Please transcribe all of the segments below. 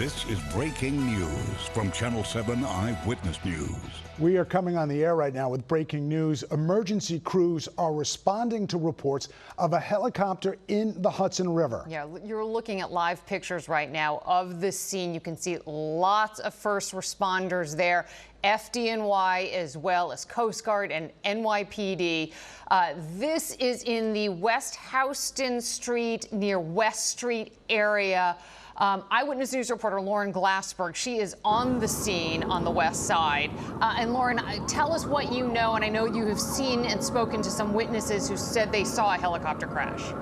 This is breaking news from Channel 7 Eyewitness News. We are coming on the air right now with breaking news. Emergency crews are responding to reports of a helicopter in the Hudson River. Yeah, you're looking at live pictures right now of the scene. You can see lots of first responders there, FDNY as well as Coast Guard and NYPD. This is in the West Houston Street near West Street area. Eyewitness News reporter Lauren Glassberg, she is on the scene on the west side. And Lauren, tell us what you know, and I know you have seen and spoken to some witnesses who said they saw a helicopter crash.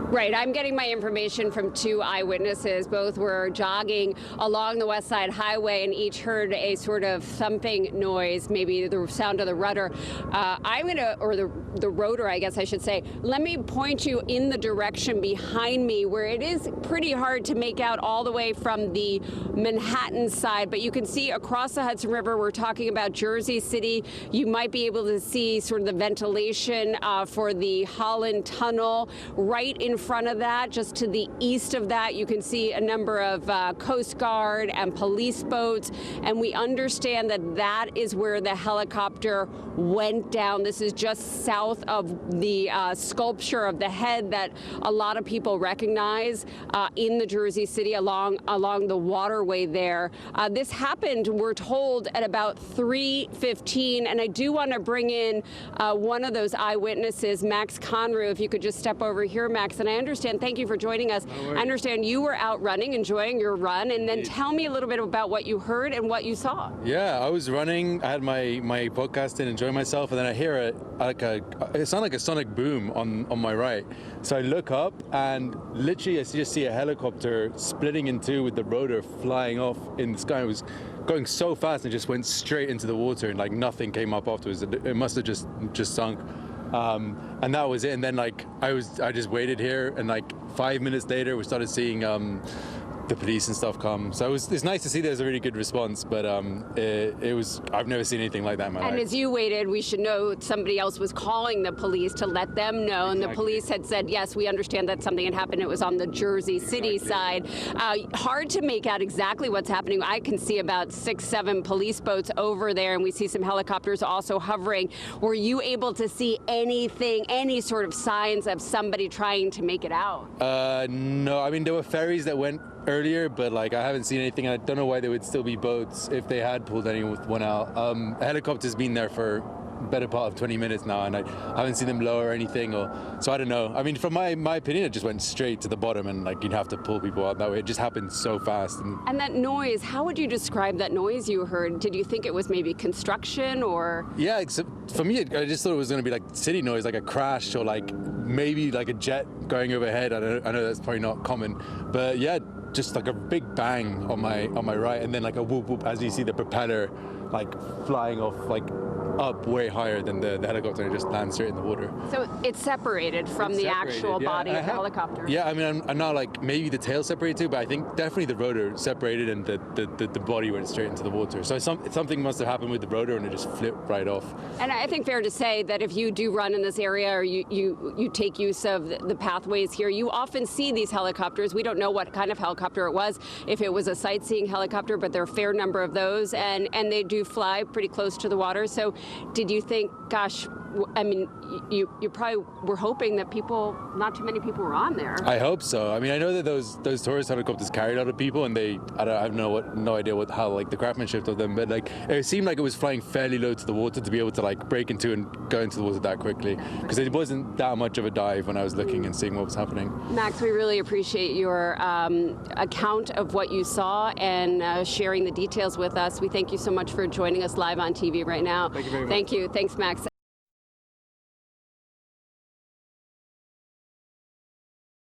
Right, I'm getting my information from two eyewitnesses. Both were jogging along the West Side Highway and each heard a sort of thumping noise, maybe the sound of the rudder. The rotor, I guess I should say. Let me point you in the direction behind me where it is pretty hard to make out all the way from the Manhattan side, but you can see across the Hudson River, we're talking about Jersey City. You might be able to see sort of the ventilation for the Holland Tunnel. Right in front of that, just to the east of that, you can see a number of Coast Guard and police boats, and we understand that that is where the helicopter went down. This is just south of the sculpture of the head that a lot of people recognize in the Jersey City along the waterway there. This happened, we're told, at about 3:15, and I do want to bring in one of those eyewitnesses, Max Conru. If you could just step over here, Max. And I understand, thank you for joining us. I understand you were out running, enjoying your run, and then tell me a little bit about what you heard and what you saw. Yeah, I was running, I had my podcast in, enjoying myself, and then I hear it sounded like a sonic boom on my right. So I look up and literally I just see a helicopter splitting in two with the rotor flying off in the sky. It was going so fast and just went straight into the water, and like nothing came up afterwards. It must have just sunk. And that was it. And then like I just waited here, and like 5 minutes later we started seeing the police and stuff come. So it's nice to see there's a really good response, but I've never seen anything like that in my life. And as you waited, we should know somebody else was calling the police to let them know, and the police had said, yes, we understand that something had happened. It was on the Jersey City side. Hard to make out exactly what's happening. I can see about 6-7 police boats over there, and we see some helicopters also hovering. Were you able to see anything, any sort of signs of somebody trying to make it out? No, I mean, there were ferries that went earlier, but like I haven't seen anything. I don't know why there would still be boats if they had pulled anyone out. A helicopter's been there for better part of 20 minutes now, and I haven't seen them lower or anything, so I don't know. I mean, from my opinion, it just went straight to the bottom, and like you'd have to pull people out that way. It just happened so fast. And that noise, how would you describe that noise you heard? Did you think it was maybe construction or? Yeah, for me, I just thought it was going to be like city noise, like a crash or like maybe like a jet going overhead. I know that's probably not common, but yeah, just like a big bang on my right, and then like a whoop whoop as you see the propeller like flying off like up way higher than the helicopter, and it just lands straight in the water. So it's separated from the actual body of the helicopter. Yeah, I mean, I'm not like maybe the tail separated too, but I think definitely the rotor separated and the body went straight into the water. So something must have happened with the rotor and it just flipped right off. And I think fair to say that if you do run in this area or you take use of the pathways here, you often see these helicopters. We don't know what kind of helicopter it was, if it was a sightseeing helicopter, but there are a fair number of those, and they do fly pretty close to the water. So did you think, gosh, I mean, you probably were hoping that not too many people were on there. I hope so. I mean, I know that those tourist helicopters carry a lot of people, and I have no idea how like the craftsmanship of them, but like it seemed like it was flying fairly low to the water to be able to like break into and go into the water that quickly, because it wasn't that much of a dive when I was looking and seeing what was happening. Max, we really appreciate your account of what you saw and sharing the details with us. We thank you so much for joining us live on TV right now. Thank you very much. Thank you. Thanks, Max.